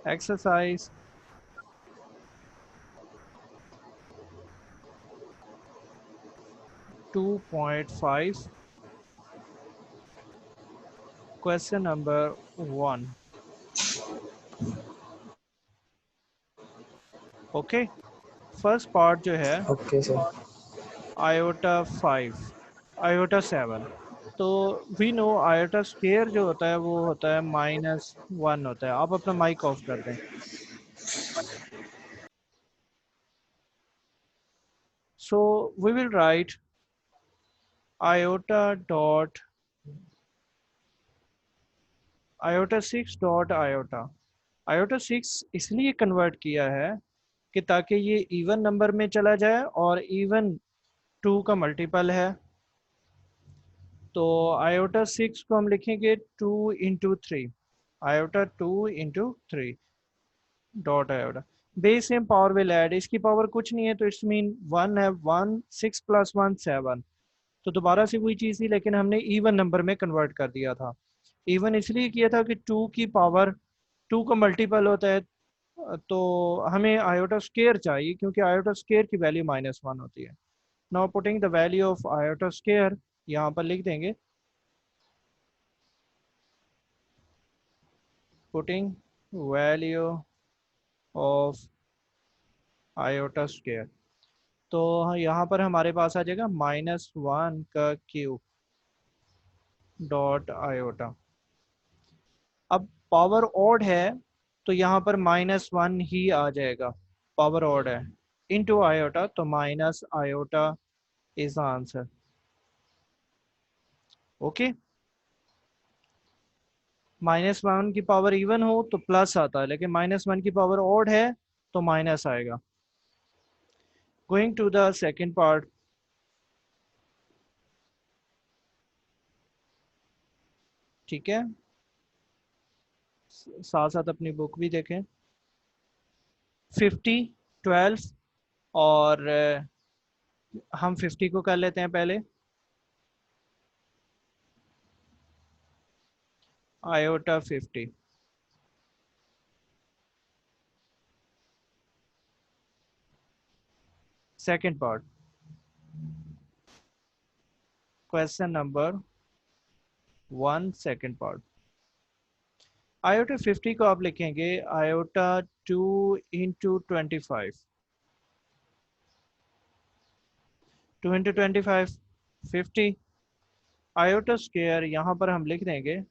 Exercise 2.5 question number 1। Okay, first part जो है okay sir. Iota 5 iota 7। तो we know iota square जो होता है वो होता है -1 होता है। आप अपना माइक ऑफ कर दें। So we will write iota dot iota 6 dot iota. Iota 6 इसलिए कन्वर्ट किया है कि ताकि ये इवन नंबर में चला जाए और इवन 2 का मल्टीपल है। तो आयोटा 6 को हम लिखेंगे 2 × 3। Iota 2 × 3 dot iota. Base same power will add, इसकी पावर कुछ नहीं है तो इट्स मीन 1 है। 1 6 + 1 7। तो दोबारा से वही चीज़ थी लेकिन हमने इवन नंबर में कन्वर्ट कर दिया था। इवन इसलिए किया था कि 2 की पावर 2 का मल्टीपल होता है। तो हमें आयोटा स्क्वायर चाहिए क्योंकि आयोटा स्क्वायर की वैल्यू -1 होती है। Now putting the value of iota square यहाँ पर लिख देंगे। Putting value of iota square, तो यहाँ पर हमारे पास आ जाएगा -1 का क्यूब डॉट आयोटा। अब पावर ऑड है तो यहाँ पर -1 ही आ जाएगा। पावर ऑड है इनटू आयोटा तो minus iota is the answer. Okay, -1 की पावर इवन हो तो प्लस आता है लेकिन -1 की पावर ऑड है तो माइनस आएगा। Going to the second part. ठीक है, साथ साथ अपनी बुक भी देखें। 50 12 और हम 50 को कर लेते हैं पहले। Iota 50। Second part, question number 1 second part. Iota 50 को आप लिखेंगे आयोटा 2 × 25। 2 × 25 50। आयोटा स्क्वायर यहाँ पर हम लिख देंगे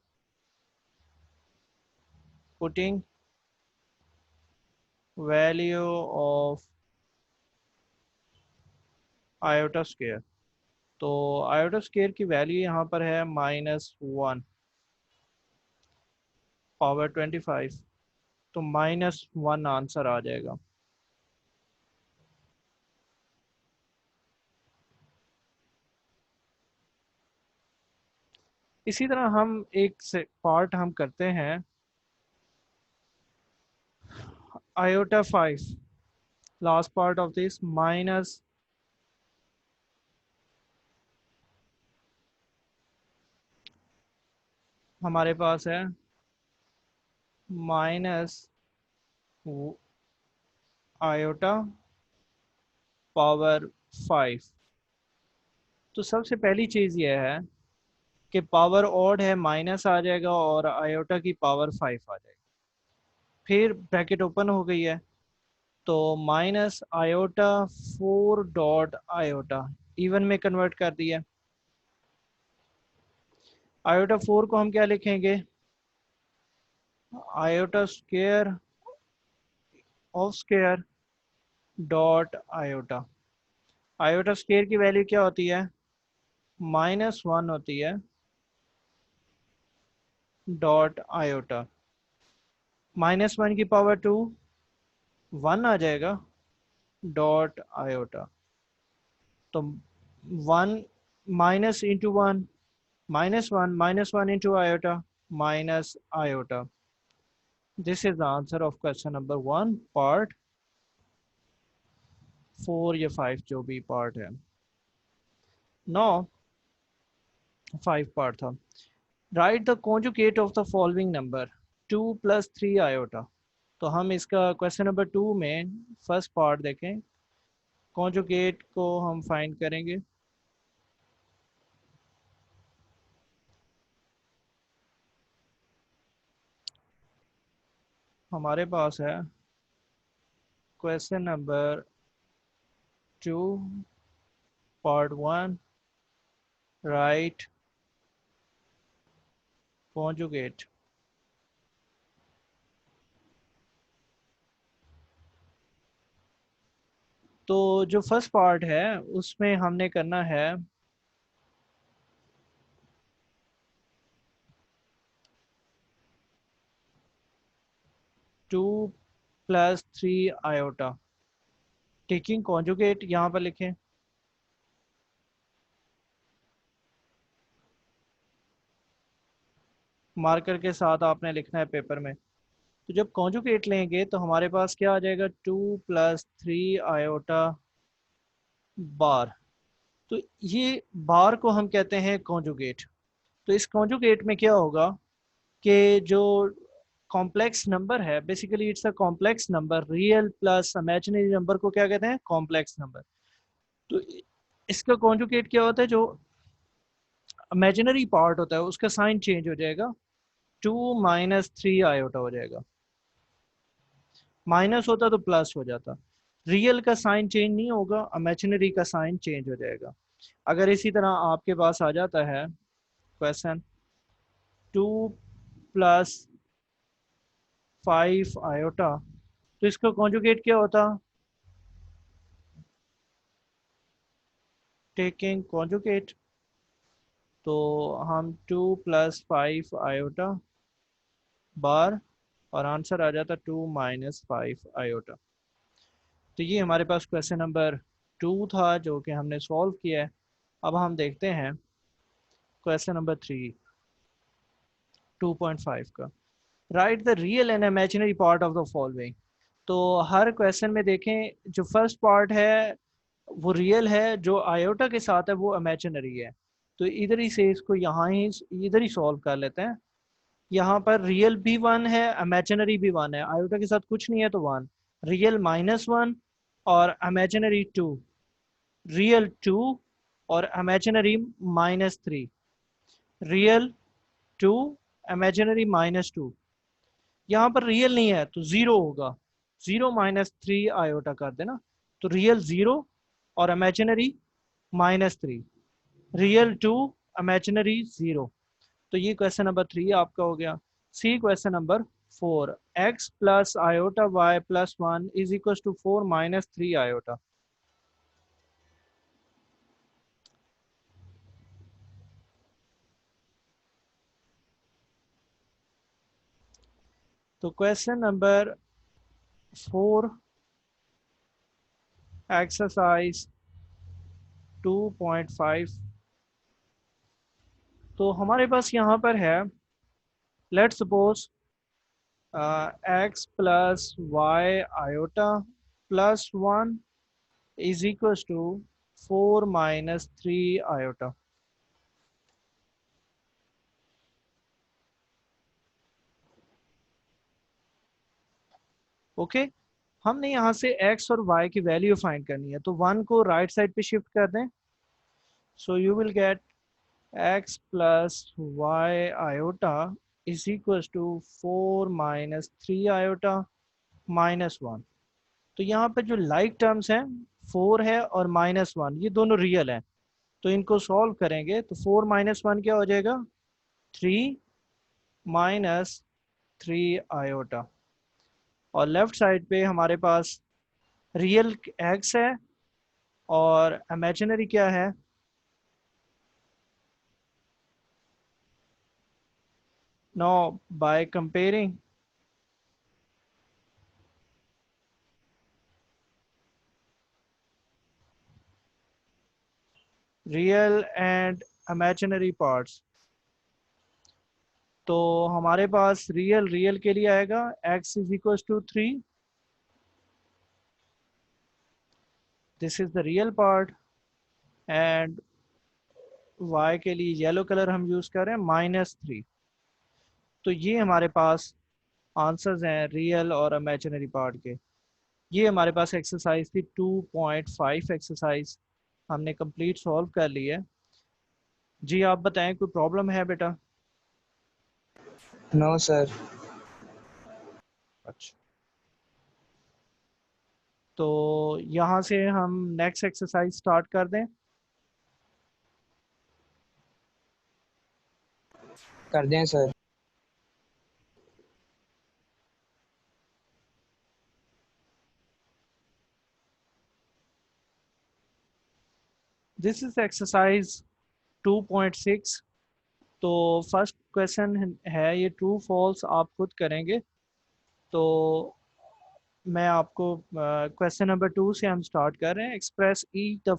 putting value of iota square. तो आयोटा स्क्वायर की वैल्यू यहाँ पर है -1 पावर 25, तो -1 आंसर आ जाएगा। इसी तरह हम एक से पार्ट हम करते हैं iota 5। Last part of this minus हमारे पास है माइनस आयोटा पावर 5। तो सबसे पहली चीज़ यह है कि पावर ऑड है माइनस आ जाएगा और आयोटा की पावर 5 आ जाएगी। फिर ब्रैकेट ओपन हो गई है तो minus iota 4 dot iota even में कन्वर्ट कर दिया। आयोटा 4 को हम क्या लिखेंगे iota square of square dot iota. Iota square की वैल्यू क्या होती है -1 होती है डॉट आयोटा। -1 की पावर 2 1 आ जाएगा डॉट आयोटा। तो 1 -(1) -1 into iota minus iota. This is the answer of question number 1 part 4 या 5 जो भी पार्ट है। नौ 5 पार्ट था। Right the conjugate of the following number 2 + 3 iota। तो हम इसका क्वेश्चन नंबर 2 में फर्स्ट पार्ट देखें, कॉन्जुगेट को हम फाइंड करेंगे। हमारे पास है question number 2 part 1, right conjugate. तो जो फर्स्ट पार्ट है उसमें हमने करना है 2 + 3 आयोटा, टेकिंग कॉन्जुगेट यहाँ पर लिखें। मार्कर के साथ आपने लिखना है पेपर में। तो जब कॉन्जुगेट लेंगे तो हमारे पास क्या आ जाएगा, 2 + 3 आयोटा बार। तो ये बार को हम कहते हैं कॉन्जुगेट। तो इस कॉन्जुगेट में क्या होगा कि जो कॉम्प्लेक्स नंबर है, basically it's a complex number, real plus imaginary number को क्या कहते हैं, कॉम्प्लेक्स नंबर। तो इसका कॉन्जुगेट क्या होता है, जो इमेजिनरी पार्ट होता है उसका साइन चेंज हो जाएगा, 2 - 3 आयोटा हो जाएगा। माइनस होता तो प्लस हो जाता। रियल का साइन चेंज नहीं होगा, इमेजिनरी का साइन चेंज हो जाएगा। अगर इसी तरह आपके पास आ जाता है क्वेश्चन 2 + 5 आयोटा, तो इसका कॉन्जुगेट क्या होता, टेकिंग कॉन्जुगेट। तो हम 2 + 5 आयोटा बार, और आंसर आ जाता 2 - 5 आयोटा। तो ये हमारे पास क्वेश्चन नंबर 2 था जो कि हमने सॉल्व किया है। अब हम देखते हैं क्वेश्चन नंबर 3, 2.5 का। Right the real and imaginary part of the following. तो हर क्वेश्चन में देखें, जो फर्स्ट पार्ट है वो रियल है, जो आयोटा के साथ है वो इमेजिनरी है। तो इधर ही से इसको यहाँ ही इधर ही सॉल्व कर लेते हैं। यहाँ पर रियल भी 1 है, इमेजिनरी भी 1 है, आयोटा के साथ कुछ नहीं है तो 1। रियल -1 और इमेजिनरी 2, रियल 2 और इमेजिनरी -3, रियल 2 इमेजिनरी -2। यहाँ पर रियल नहीं है तो 0 होगा, 0 - 3 आयोटा कर देना। तो रियल 0 और इमेजिनरी -3, रियल 2 इमेजिनरी 0। तो ये क्वेश्चन नंबर 3 आपका हो गया। सी question number 4, x + iota y + 1 = 4 - 3 iota. तो क्वेश्चन नंबर 4, एक्सरसाइज 2.5। तो हमारे पास यहाँ पर है, let's suppose x + y iota + 1 = 4 - 3 iota. Okay, हमने यहाँ से x और y की वैल्यू फाइंड करनी है, तो 1 को राइट साइड पे शिफ्ट कर दें। So you will get x + y iota = 4 - 3 iota -1। तो यहाँ पे जो लाइक टर्म्स हैं 4 है और -1, ये दोनों रियल हैं। तो इनको सॉल्व करेंगे तो 4 - 1 क्या हो जाएगा, 3 - 3 आयोटा। और लेफ्ट साइड पे हमारे पास रियल x है और इमेजिनरी क्या है, know by comparing real and imaginary parts. तो हमारे पास रियल रियल के लिए आएगा x = 3, this is the real part, and y के लिए येलो कलर हम यूज कर रहे हैं -3। तो ये हमारे पास आंसर्स हैं रियल और इमेजिनरी पार्ट के। ये हमारे पास एक्सरसाइज थी 2.5 एक्सरसाइज, हमने कंप्लीट सॉल्व कर ली है। जी आप बताएं, कोई प्रॉब्लम है बेटा? No sir. अच्छा, तो यहाँ से हम नेक्स्ट एक्सरसाइज स्टार्ट कर दें। कर दें सर। This is exercise 2.6। तो फर्स्ट क्वेश्चन है, ये ट्रू फॉल्स आप खुद करेंगे। तो मैं आपको क्वेश्चन नंबर 2 से हम स्टार्ट कर रहे हैं। एक्सप्रेस ई the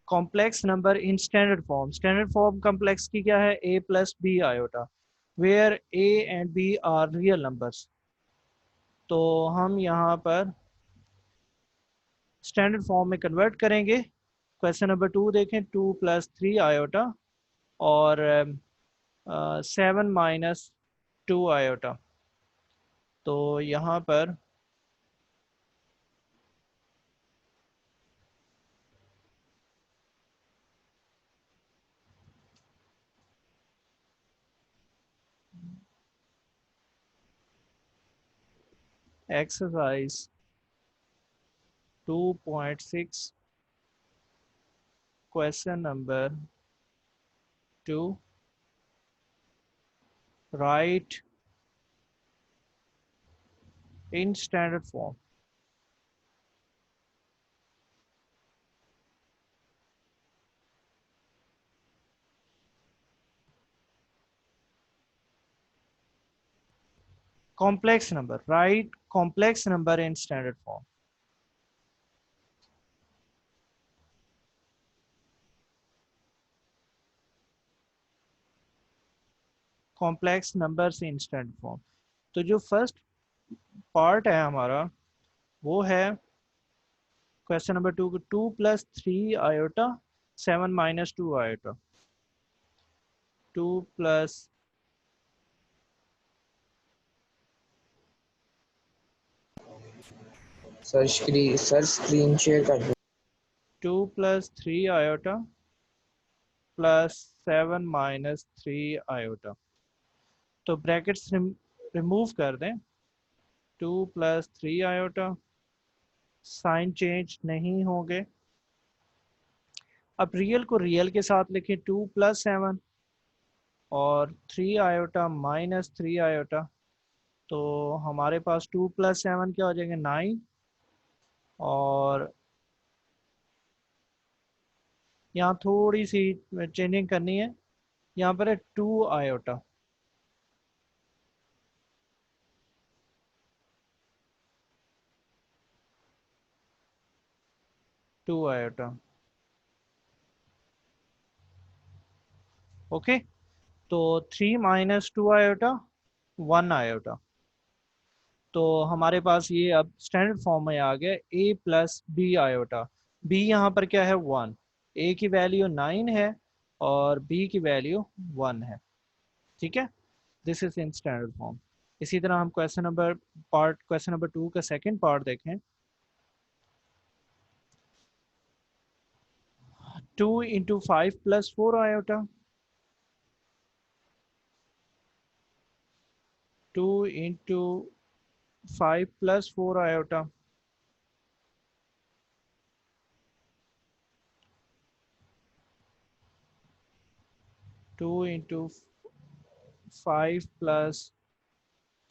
complex number in standard form. Standard form complex की क्या है? A plus B iota, where a and b are real numbers. तो हम यहाँ पर स्टैंडर्ड फॉर्म में कन्वर्ट करेंगे। क्वेश्चन नंबर 2 देखें, 2 + 3 आयोटा और 7 - 2 आयोटा। तो यहाँ पर exercise 2.6 question number 2, right in standard form. Complex number, right complex number in standard form. Complex numbers in standard form. तो जो फर्स्ट पार्ट है हमारा, वो है क्वेश्चन नंबर 2 को, 2 + 3 iota 7 - 2 iota. 2 plus screen share कर दो। 2 + 3 आयोटा +7 - 3 आयोटा। तो ब्रैकेट्स रिमूव कर दें। 2 + 3 आयोटा, साइन चेंज नहीं होंगे। अब रियल को रियल के साथ लिखें, 2 + 7 और 3 आयोटा - 3 आयोटा। तो हमारे पास 2 + 7 क्या हो जाएंगे? 9। और यहाँ थोड़ी सी चेंजिंग करनी है, यहाँ पर है 2 आयोटा। 2 आयोटा। ओके, तो 3 - 2 आयोटा 1 आयोटा। तो हमारे पास ये अब स्टैंडर्ड फॉर्म में आ गया, a + b आयोटा। b यहाँ पर क्या है? 1। a की वैल्यू 9 है और b की वैल्यू 1 है। ठीक है, this is in standard form. इसी तरह हम क्वेश्चन नंबर 2 का सेकंड पार्ट देखें। 2 × 5 + 4 iota. 2 × 5 + 4 iota. 2 × 5 +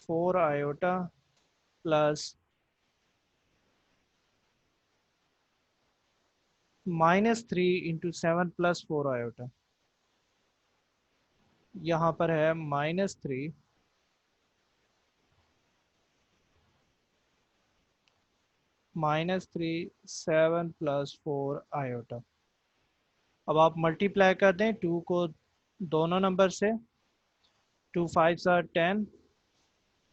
4 iota plus -3 × 7 + 4 iota. यहाँ पर है -3 -3 7 + 4 आयोटा। अब आप मल्टीप्लाई कर दें 2 को दोनों नंबर से। 2 × 5 = 10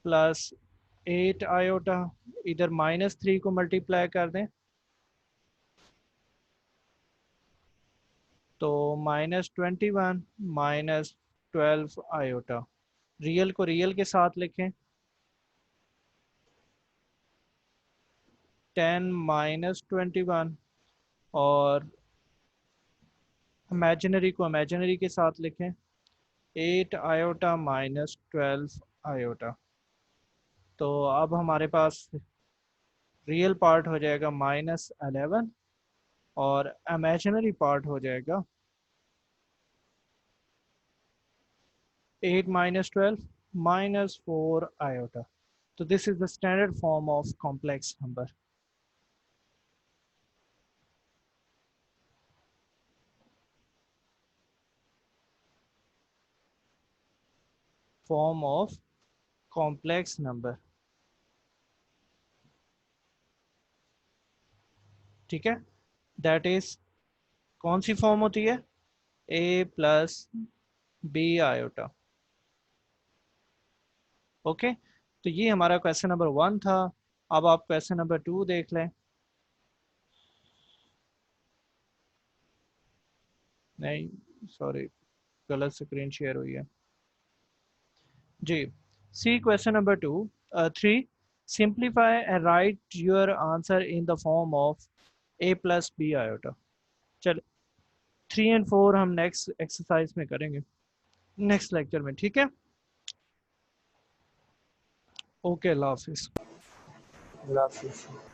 +8 आयोटा। इधर -3 को मल्टीप्लाई कर दें तो -21 -12 आयोटा। रियल को रियल के साथ लिखें। 10 माइनस 21, और इमेजिनरी को इमेजिनरी के साथ लिखें, 8 आयोटा माइनस 12 आयोटा। तो अब हमारे पास रियल पार्ट हो जाएगा -11 और इमेजिनरी पार्ट हो जाएगा 8 माइनस 12 माइनस 4 आयोटा। तो this is the standard form of complex number. Form of complex number, ठीक है। दैट इज कौन सी फॉर्म होती है, a plus B iota. Okay, तो ये हमारा क्वेश्चन नंबर 1 था। अब आप क्वेश्चन नंबर 2 देख लें। नहीं, सॉरी, गलत स्क्रीन शेयर हुई है जी। C question number 3, simplify and write your answer in the form of a plus B iota. चल, 3 एंड 4 हम नेक्स्ट एक्सरसाइज में करेंगे, नेक्स्ट लेक्चर में, ठीक है। ओके, अल्लाह हाफिज़। अल्लाह हाफिज़।